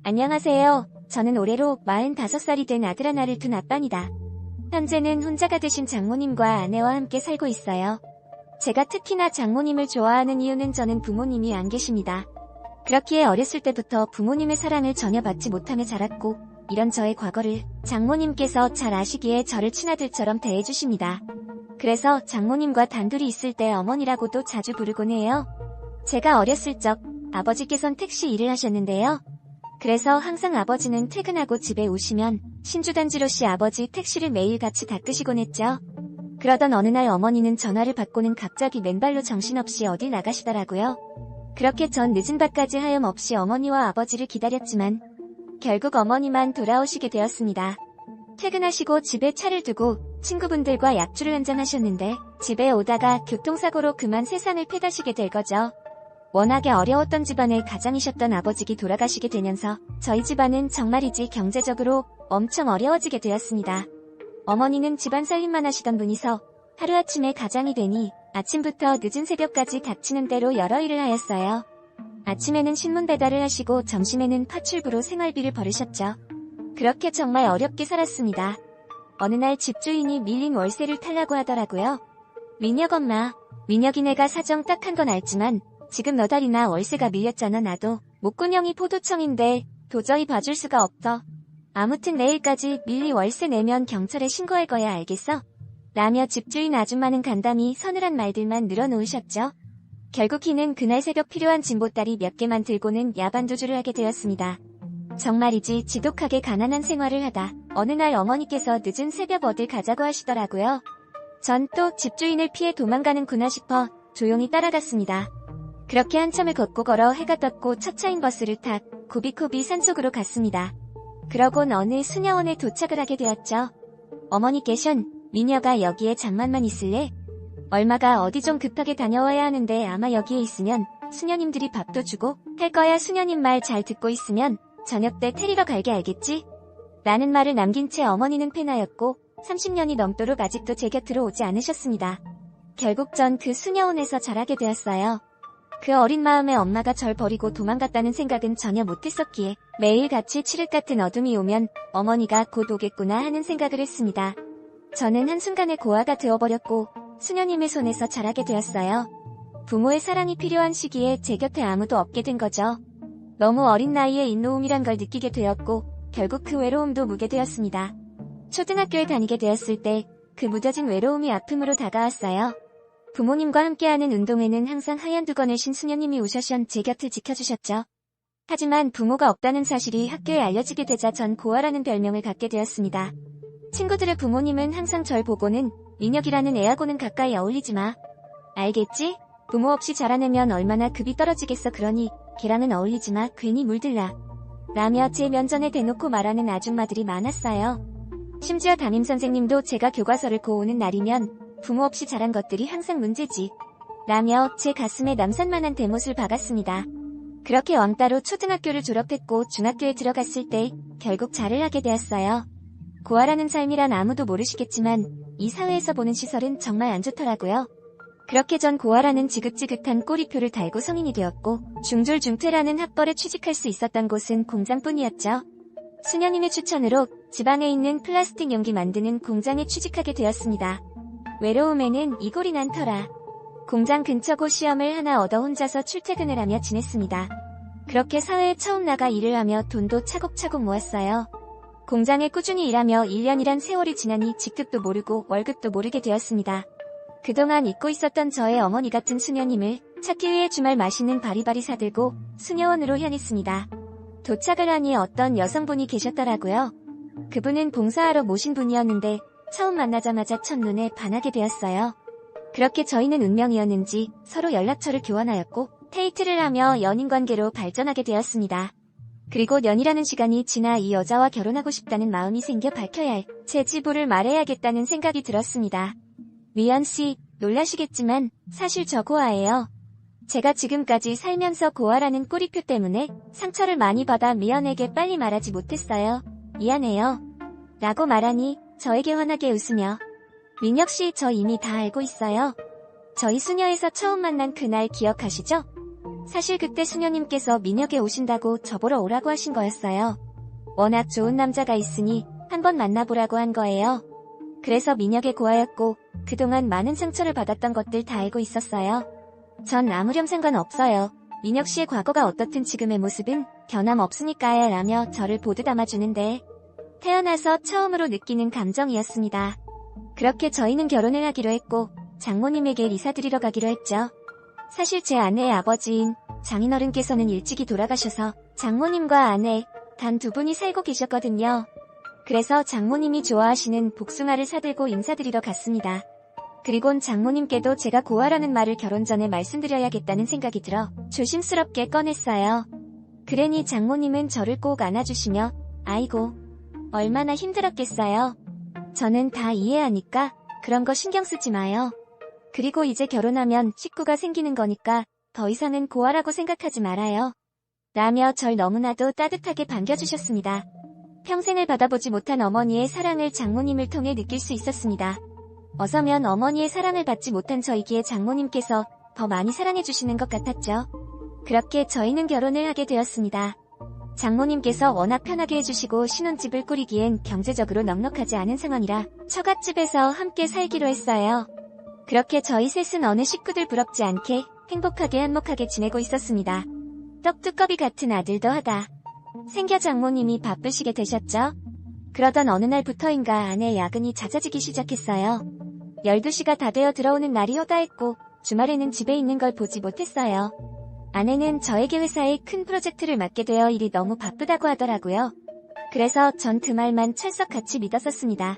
안녕하세요. 저는 올해로 45살이 된 아들 하나를 둔 아빠입니다. 현재는 혼자가 되신 장모님과 아내와 함께 살고 있어요. 제가 특히나 장모님을 좋아하는 이유는 저는 부모님이 안 계십니다. 그렇기에 어렸을 때부터 부모님의 사랑을 전혀 받지 못하며 자랐고, 이런 저의 과거를 장모님께서 잘 아시기에 저를 친아들처럼 대해주십니다. 그래서 장모님과 단둘이 있을 때 어머니라고도 자주 부르곤 해요. 제가 어렸을 적 아버지께선 택시 일을 하셨는데요. 그래서 항상 아버지는 퇴근하고 집에 오시면 신주단지로 씨 아버지 택시를 매일 같이 닦으시곤 했죠. 그러던 어느 날 어머니는 전화를 받고는 갑자기 맨발로 정신없이 어딜 나가시더라고요. 그렇게 전 늦은 밤까지 하염없이 어머니와 아버지를 기다렸지만 결국 어머니만 돌아오시게 되었습니다. 퇴근하시고 집에 차를 두고 친구분들과 약주를 한잔하셨는데 집에 오다가 교통사고로 그만 세상을 패다시게 될 거죠. 워낙에 어려웠던 집안의 가장이셨던 아버지가 돌아가시게 되면서 저희 집안은 정말이지 경제적으로 엄청 어려워지게 되었습니다. 어머니는 집안 살림만 하시던 분이서 하루아침에 가장이 되니 아침부터 늦은 새벽까지 닥치는 대로 여러 일을 하였어요. 아침에는 신문 배달을 하시고 점심에는 파출부로 생활비를 벌으셨죠. 그렇게 정말 어렵게 살았습니다. 어느 날 집주인이 밀린 월세를 탈라고 하더라고요. 민혁 엄마, 민혁이네가 사정 딱한 건 알지만 지금 몇 달이나 월세가 밀렸잖아. 나도 목구녕이 포도청인데 도저히 봐줄 수가 없어. 아무튼 내일까지 밀리 월세 내면 경찰에 신고할 거야. 알겠어? 라며 집주인 아줌마는 간담이 서늘한 말들만 늘어놓으셨죠. 결국 희는 그날 새벽 필요한 짐보따리 몇 개만 들고는 야반도주를 하게 되었습니다. 정말이지 지독하게 가난한 생활을 하다 어느 날 어머니께서 늦은 새벽 어딜 가자고 하시더라고요. 전 또 집주인을 피해 도망가는구나 싶어 조용히 따라갔습니다. 그렇게 한참을 걷고 걸어 해가 떴고 첫 차인 버스를 타 고비고비 산속으로 갔습니다. 그러곤 어느 수녀원에 도착을 하게 되었죠. 어머니께서 미녀가 여기에 잠만만 있을래? 얼마가 어디 좀 급하게 다녀와야 하는데 아마 여기에 있으면 수녀님들이 밥도 주고 할 거야. 수녀님 말 잘 듣고 있으면 저녁 때 테리러 갈게. 알겠지? 라는 말을 남긴 채 어머니는 폐나였고 30년이 넘도록 아직도 제 곁으로 오지 않으셨습니다. 결국 전 그 수녀원에서 자라게 되었어요. 그 어린 마음에 엄마가 절 버리고 도망갔다는 생각은 전혀 못했었기에 매일 같이 칠흑 같은 어둠이 오면 어머니가 곧 오겠구나 하는 생각을 했습니다. 저는 한순간에 고아가 되어버렸고 수녀님의 손에서 자라게 되었어요. 부모의 사랑이 필요한 시기에 제 곁에 아무도 없게 된 거죠. 너무 어린 나이에 인노움이란 걸 느끼게 되었고 결국 그 외로움도 묵게 되었습니다. 초등학교에 다니게 되었을 때 그 무뎌진 외로움이 아픔으로 다가왔어요. 부모님과 함께하는 운동회는 항상 하얀 두건을 신 수녀님이 오셔서 제 곁을 지켜주셨죠. 하지만 부모가 없다는 사실이 학교에 알려지게 되자 전 고아라는 별명을 갖게 되었습니다. 친구들의 부모님은 항상 절 보고는 민혁이라는 애하고는 가까이 어울리지 마. 알겠지? 부모 없이 자라내면 얼마나 급이 떨어지겠어. 그러니 걔랑은 어울리지 마. 괜히 물들라. 라며 제 면전에 대놓고 말하는 아줌마들이 많았어요. 심지어 담임선생님도 제가 교과서를 고오는 날이면 부모 없이 자란 것들이 항상 문제지. 라며 제 가슴에 남산만한 대못을 박았습니다. 그렇게 왕따로 초등학교를 졸업했고 중학교에 들어갔을 때 결국 잘을 하게 되었어요. 고아라는 삶이란 아무도 모르시겠지만 이 사회에서 보는 시설은 정말 안 좋더라고요. 그렇게 전 고아라는 지긋지긋한 꼬리표를 달고 성인이 되었고 중졸중퇴라는 학벌에 취직할 수 있었던 곳은 공장뿐이었죠. 수녀님의 추천으로 지방에 있는 플라스틱 용기 만드는 공장에 취직하게 되었습니다. 외로움에는 이골이 난터라. 공장 근처고 시험을 하나 얻어 혼자서 출퇴근을 하며 지냈습니다. 그렇게 사회에 처음 나가 일을 하며 돈도 차곡차곡 모았어요. 공장에 꾸준히 일하며 1년이란 세월이 지나니 직급도 모르고 월급도 모르게 되었습니다. 그동안 잊고 있었던 저의 어머니 같은 수녀님을 찾기 위해 주말 맛있는 바리바리 사들고 수녀원으로 향했습니다. 도착을 하니 어떤 여성분이 계셨더라고요. 그분은 봉사하러 모신 분이었는데 처음 만나자마자 첫눈에 반하게 되었어요. 그렇게 저희는 운명이었는지 서로 연락처를 교환하였고 데이트를 하며 연인관계로 발전하게 되었습니다. 그리고 년이라는 시간이 지나 이 여자와 결혼하고 싶다는 마음이 생겨 밝혀야 할 제 지부를 말해야겠다는 생각이 들었습니다. 미연씨, 놀라시겠지만 사실 저 고아예요. 제가 지금까지 살면서 고아라는 꼬리표 때문에 상처를 많이 받아 미연에게 빨리 말하지 못했어요. 미안해요. 라고 말하니 저에게 환하게 웃으며 민혁씨, 저 이미 다 알고 있어요. 저희 수녀에서 처음 만난 그날 기억하시죠? 사실 그때 수녀님께서 민혁에 오신다고 저보러 오라고 하신 거였어요. 워낙 좋은 남자가 있으니 한번 만나보라고 한 거예요. 그래서 민혁에 고하였고 그동안 많은 상처를 받았던 것들 다 알고 있었어요. 전 아무렴 상관없어요. 민혁 씨의 과거가 어떻든 지금의 모습은 변함없으니까요 라며 저를 보드 담아주는데 태어나서 처음으로 느끼는 감정이었습니다. 그렇게 저희는 결혼을 하기로 했고 장모님에게 리사드리러 가기로 했죠. 사실 제 아내의 아버지인 장인어른께서는 일찍이 돌아가셔서 장모님과 아내 단 두 분이 살고 계셨거든요. 그래서 장모님이 좋아하시는 복숭아를 사들고 인사드리러 갔습니다. 그리곤 장모님께도 제가 고하라는 말을 결혼 전에 말씀드려야겠다는 생각이 들어 조심스럽게 꺼냈어요. 그러니 장모님은 저를 꼭 안아주시며 아이고 얼마나 힘들었겠어요. 저는 다 이해하니까 그런 거 신경 쓰지 마요. 그리고 이제 결혼하면 식구가 생기는 거니까 더 이상은 고하라고 생각하지 말아요. 라며 절 너무나도 따뜻하게 반겨주셨습니다. 평생을 받아보지 못한 어머니의 사랑을 장모님을 통해 느낄 수 있었습니다. 어서면 어머니의 사랑을 받지 못한 저이기에 장모님께서 더 많이 사랑해주시는 것 같았죠. 그렇게 저희는 결혼을 하게 되었습니다. 장모님께서 워낙 편하게 해주시고 신혼집을 꾸리기엔 경제적으로 넉넉하지 않은 상황이라 처갓집에서 함께 살기로 했어요. 그렇게 저희 셋은 어느 식구들 부럽지 않게 행복하게 한몫하게 지내고 있었습니다. 떡두꺼비 같은 아들도 하다 생겨 장모님이 바쁘시게 되셨죠. 그러던 어느 날부터인가 아내의 야근이 잦아지기 시작했어요. 12시가 다 되어 들어오는 날이 허다했고 주말에는 집에 있는 걸 보지 못했어요. 아내는 저에게 회사의 큰 프로젝트를 맡게 되어 일이 너무 바쁘다고 하더라고요. 그래서 전 그 말만 철석 같이 믿었었습니다.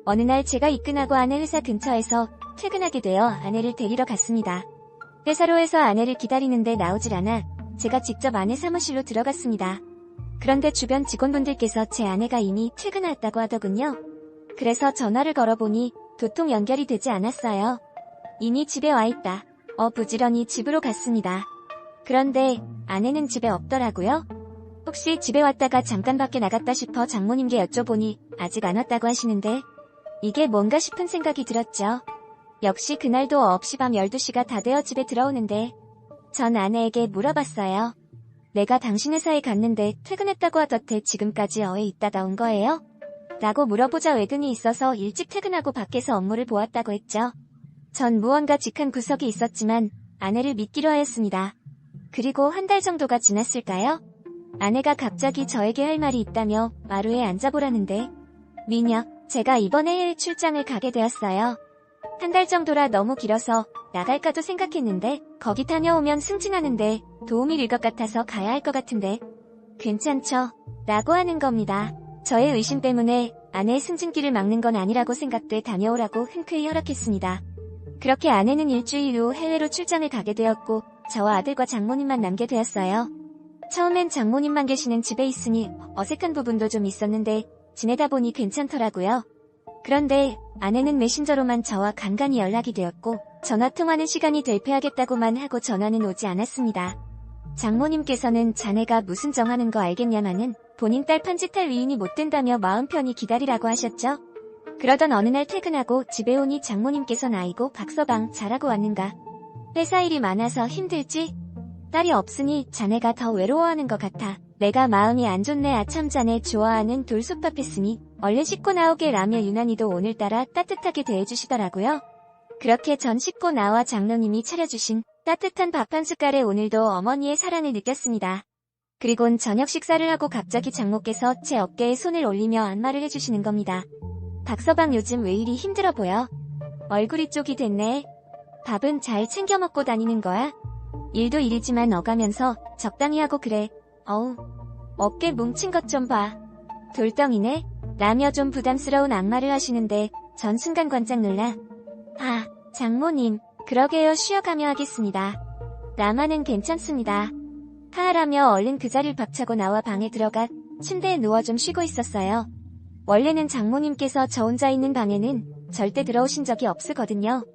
어느 날 제가 입근하고 아내 회사 근처에서 퇴근하게 되어 아내를 데리러 갔습니다. 회사로 해서 아내를 기다리는데 나오질 않아 제가 직접 아내 사무실로 들어갔습니다. 그런데 주변 직원분들께서 제 아내가 이미 퇴근했다고 하더군요. 그래서 전화를 걸어보니 도통 연결이 되지 않았어요. 이미 집에 와 있다. 부지런히 집으로 갔습니다. 그런데 아내는 집에 없더라고요. 혹시 집에 왔다가 잠깐 밖에 나갔다 싶어 장모님께 여쭤보니 아직 안 왔다고 하시는데 이게 뭔가 싶은 생각이 들었죠. 역시 그날도 없이 밤 12시가 다 되어 집에 들어오는데 전 아내에게 물어봤어요. 내가 당신 회사에 갔는데 퇴근했다고 하던데 지금까지 어에 있다 온 거예요? 라고 물어보자 외근이 있어서 일찍 퇴근하고 밖에서 업무를 보았다고 했죠. 전 무언가 직한 구석이 있었지만 아내를 믿기로 하였습니다. 그리고 한 달 정도가 지났을까요? 아내가 갑자기 저에게 할 말이 있다며 마루에 앉아보라는데 민혁, 제가 이번에 해외 출장을 가게 되었어요. 한 달 정도라 너무 길어서 나갈까도 생각했는데 거기 다녀오면 승진하는데 도움이 될 것 같아서 가야 할 것 같은데 괜찮죠? 라고 하는 겁니다. 저의 의심 때문에 아내의 승진길을 막는 건 아니라고 생각돼 다녀오라고 흔쾌히 허락했습니다. 그렇게 아내는 일주일 후 해외로 출장을 가게 되었고 저와 아들과 장모님만 남게 되었어요. 처음엔 장모님만 계시는 집에 있으니 어색한 부분도 좀 있었는데 지내다 보니 괜찮더라고요. 그런데 아내는 메신저로만 저와 간간히 연락이 되었고 전화통화는 시간이 되폐하겠다고만 하고 전화는 오지 않았습니다. 장모님께서는 자네가 무슨 정하는 거 알겠냐마는 본인 딸 편짓할 위인이 못 된다며 마음 편히 기다리라고 하셨죠. 그러던 어느 날 퇴근하고 집에 오니 장모님께서는 아이고 박서방 잘하고 왔는가. 회사 일이 많아서 힘들지? 딸이 없으니 자네가 더 외로워하는 것 같아. 내가 마음이 안 좋네. 아참 자네 좋아하는 돌솥밥 했으니 얼른 씻고 나오게 라며 유난히도 오늘따라 따뜻하게 대해주시더라고요. 그렇게 전 씻고 나와 장로님이 차려주신 따뜻한 밥 한 숟갈에 오늘도 어머니의 사랑을 느꼈습니다. 그리곤 저녁 식사를 하고 갑자기 장모께서 제 어깨에 손을 올리며 안마를 해주시는 겁니다. 박서방 요즘 왜 이리 힘들어 보여? 얼굴이 쪽이 됐네. 밥은 잘 챙겨 먹고 다니는 거야? 일도 일이지만 어가면서 적당히 하고 그래. 어우, 어깨 뭉친 것 좀 봐. 돌덩이네? 라며 좀 부담스러운 안마를 하시는데 전 순간 깜짝 놀라. 아, 장모님, 그러게요. 쉬어가며 하겠습니다. 라마는 괜찮습니다. 하하라며 얼른 그 자리를 박차고 나와 방에 들어가 침대에 누워 좀 쉬고 있었어요. 원래는 장모님께서 저 혼자 있는 방에는 절대 들어오신 적이 없으거든요.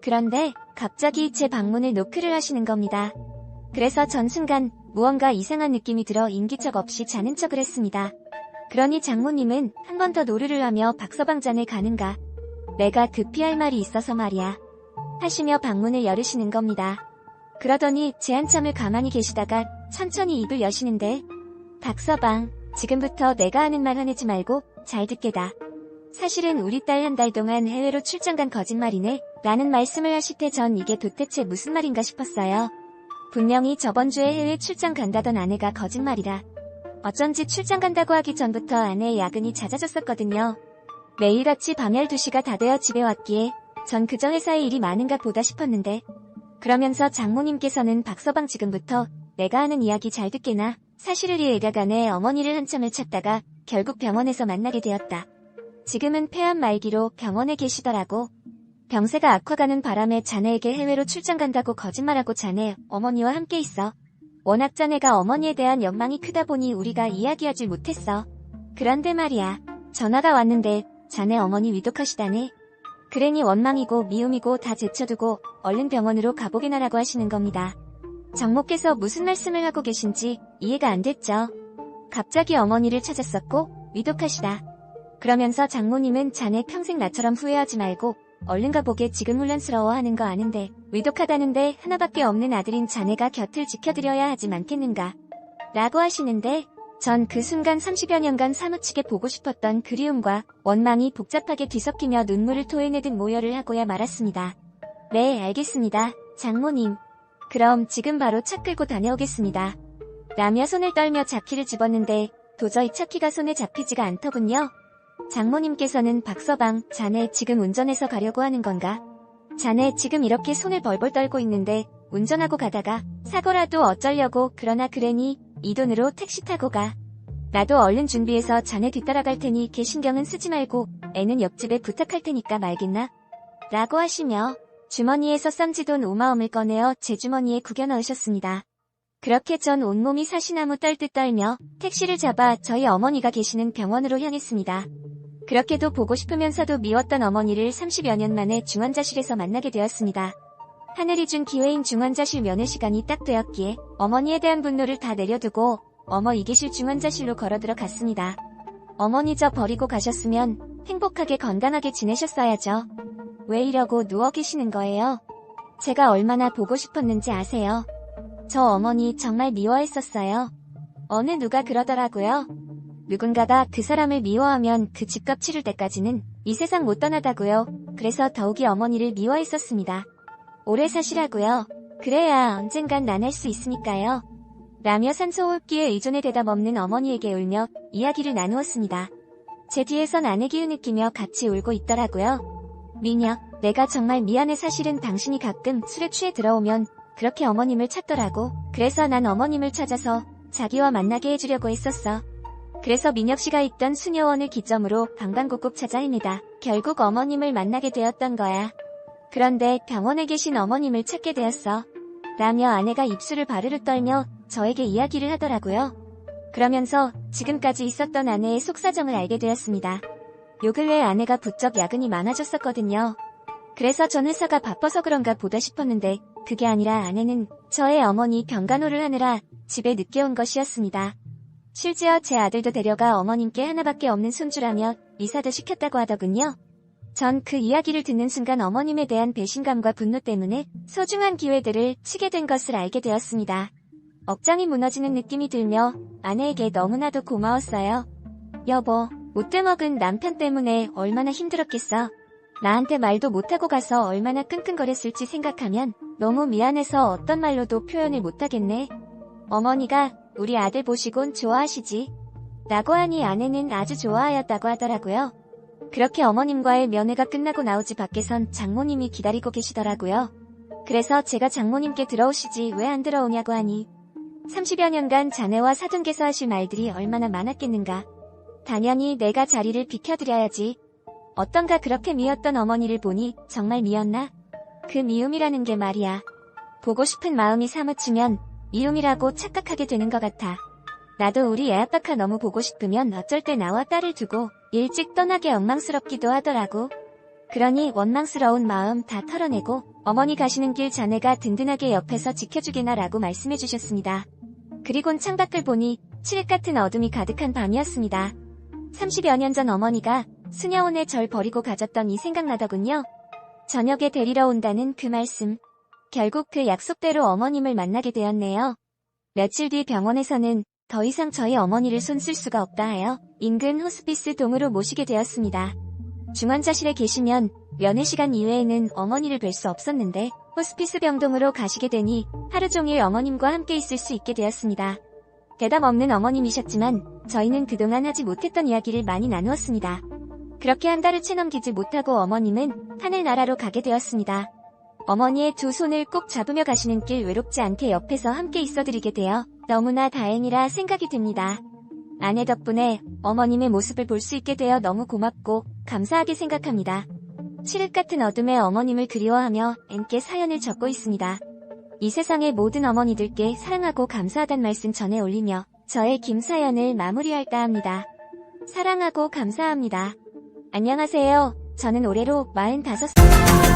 그런데 갑자기 제 방문을 노크를 하시는 겁니다. 그래서 전 순간 무언가 이상한 느낌이 들어 인기척 없이 자는 척을 했습니다. 그러니 장모님은 한 번 더 노르를 하며 박서방 잔을 가는가. 내가 급히 할 말이 있어서 말이야. 하시며 방문을 열으시는 겁니다. 그러더니 제 한참을 가만히 계시다가 천천히 입을 여시는데, 박서방, 지금부터 내가 하는 말 화내지 말고 잘 듣게다. 사실은 우리 딸 한 달 동안 해외로 출장 간 거짓말이네 라는 말씀을 하실 때 전 이게 도대체 무슨 말인가 싶었어요. 분명히 저번 주에 해외 출장 간다던 아내가 거짓말이라. 어쩐지 출장 간다고 하기 전부터 아내의 야근이 잦아졌었거든요. 매일같이 밤 12시가 다 되어 집에 왔기에 전 그저 회사에 일이 많은가 보다 싶었는데, 그러면서 장모님께서는 박서방 지금부터 내가 하는 이야기 잘 듣게나, 사실을 이해가간에 어머니를 한참을 찾다가 결국 병원에서 만나게 되었다. 지금은 폐암 말기로 병원에 계시더라고. 병세가 악화가는 바람에 자네에게 해외로 출장 간다고 거짓말하고 자네 어머니와 함께 있어. 워낙 자네가 어머니에 대한 연망이 크다 보니 우리가 이야기하지 못했어. 그런데 말이야, 전화가 왔는데 자네 어머니 위독하시다네. 그러니 원망이고 미움이고 다 제쳐두고 얼른 병원으로 가보게나라고 하시는 겁니다. 장모께서 무슨 말씀을 하고 계신지 이해가 안 됐죠. 갑자기 어머니를 찾았었고 위독하시다. 그러면서 장모님은 자네 평생 나처럼 후회하지 말고 얼른 가보게, 지금 혼란스러워하는 거 아는데 위독하다는데 하나밖에 없는 아들인 자네가 곁을 지켜드려야 하지 않겠는가 라고 하시는데, 전 그 순간 30여 년간 사무치게 보고 싶었던 그리움과 원망이 복잡하게 뒤섞이며 눈물을 토해내듯 모여를 하고야 말았습니다. 네, 알겠습니다, 장모님. 그럼 지금 바로 차 끌고 다녀오겠습니다. 라며 손을 떨며 자키를 집었는데 도저히 차키가 손에 잡히지가 않더군요. 장모님께서는 박서방, 자네 지금 운전해서 가려고 하는 건가? 자네 지금 이렇게 손을 벌벌 떨고 있는데 운전하고 가다가 사고라도 어쩌려고. 그러나 그러니 이 돈으로 택시 타고 가. 나도 얼른 준비해서 자네 뒤따라갈 테니 걔 신경은 쓰지 말고 애는 옆집에 부탁할 테니까 말겠나? 라고 하시며 주머니에서 쌈지돈 5마음을 꺼내어 제 주머니에 구겨 넣으셨습니다. 그렇게 전 온몸이 사시나무 떨듯 떨며 택시를 잡아 저희 어머니가 계시는 병원으로 향했습니다. 그렇게도 보고 싶으면서도 미웠던 어머니를 30여 년 만에 중환자실에서 만나게 되었습니다. 하늘이 준 기회인 중환자실 면회 시간이 딱 되었기에 어머니에 대한 분노를 다 내려두고 어머 이계실 중환자실로 걸어들어 갔습니다. 어머니 저 버리고 가셨으면 행복하게 건강하게 지내셨어야죠. 왜 이러고 누워 계시는 거예요? 제가 얼마나 보고 싶었는지 아세요? 저 어머니 정말 미워했었어요. 어느 누가 그러더라고요. 누군가가 그 사람을 미워하면 그 집값 치를 때까지는 이 세상 못 떠나다고요. 그래서 더욱이 어머니를 미워했었습니다. 오래 사시라고요. 그래야 언젠간 난 할 수 있으니까요. 라며 산소호흡기에 의존해 대답 없는 어머니에게 울며 이야기를 나누었습니다. 제 뒤에선 아내 기운 느끼며 같이 울고 있더라고요. 미녀, 내가 정말 미안해. 사실은 당신이 가끔 술에 취해 들어오면 그렇게 어머님을 찾더라고. 그래서 난 어머님을 찾아서 자기와 만나게 해주려고 했었어. 그래서 민혁씨가 있던 수녀원을 기점으로 방방곡곡 찾아 헤매다 결국 어머님을 만나게 되었던 거야. 그런데 병원에 계신 어머님을 찾게 되었어. 라며 아내가 입술을 바르르 떨며 저에게 이야기를 하더라고요. 그러면서 지금까지 있었던 아내의 속사정을 알게 되었습니다. 요 근래 아내가 부쩍 야근이 많아졌었거든요. 그래서 전 회사가 바빠서 그런가 보다 싶었는데 그게 아니라 아내는 저의 어머니 병간호를 하느라 집에 늦게 온 것이었습니다. 실제어 제 아들도 데려가 어머님께 하나밖에 없는 손주라며 이사도 시켰다고 하더군요. 전 그 이야기를 듣는 순간 어머님에 대한 배신감과 분노 때문에 소중한 기회들을 치게 된 것을 알게 되었습니다. 억장이 무너지는 느낌이 들며 아내에게 너무나도 고마웠어요. 여보, 못돼 먹은 남편 때문에 얼마나 힘들었겠어. 나한테 말도 못하고 가서 얼마나 끙끙거렸을지 생각하면 너무 미안해서 어떤 말로도 표현을 못하겠네. 어머니가 우리 아들 보시곤 좋아하시지. 라고 하니 아내는 아주 좋아하였다고 하더라고요. 그렇게 어머님과의 면회가 끝나고 나오지 밖에선 장모님이 기다리고 계시더라고요. 그래서 제가 장모님께 들어오시지 왜 안 들어오냐고 하니 30여 년간 자네와 사돈께서 하실 말들이 얼마나 많았겠는가. 당연히 내가 자리를 비켜드려야지. 어떤가 그렇게 미웠던 어머니를 보니 정말 미웠나? 그 미움이라는 게 말이야. 보고 싶은 마음이 사무치면 미움이라고 착각하게 되는 것 같아. 나도 우리 애아빠가 너무 보고 싶으면 어쩔 때 나와 딸을 두고 일찍 떠나게 엉망스럽기도 하더라고. 그러니 원망스러운 마음 다 털어내고 어머니 가시는 길 자네가 든든하게 옆에서 지켜주게나 라고 말씀해 주셨습니다. 그리곤 창밖을 보니 칠흑 같은 어둠이 가득한 밤이었습니다. 30여 년 전 어머니가 수녀원에 절 버리고 가졌던 이 생각나더군요. 저녁에 데리러 온다는 그 말씀. 결국 그 약속대로 어머님을 만나게 되었네요. 며칠 뒤 병원에서는 더 이상 저희 어머니를 손쓸 수가 없다 하여 인근 호스피스 동으로 모시게 되었습니다. 중환자실에 계시면 면회 시간 이외에는 어머니를 뵐 수 없었는데 호스피스 병동으로 가시게 되니 하루 종일 어머님과 함께 있을 수 있게 되었습니다. 대답 없는 어머님이셨지만 저희는 그동안 하지 못했던 이야기를 많이 나누었습니다. 그렇게 한 달을 채 넘기지 못하고 어머님은 하늘나라로 가게 되었습니다. 어머니의 두 손을 꼭 잡으며 가시는 길 외롭지 않게 옆에서 함께 있어드리게 되어 너무나 다행이라 생각이 듭니다. 아내 덕분에 어머님의 모습을 볼 수 있게 되어 너무 고맙고 감사하게 생각합니다. 칠흑 같은 어둠에 어머님을 그리워하며 N께 사연을 적고 있습니다. 이 세상의 모든 어머니들께 사랑하고 감사하단 말씀 전해 올리며 저의 김사연을 마무리할까 합니다. 사랑하고 감사합니다. 안녕하세요. 저는 올해로 45살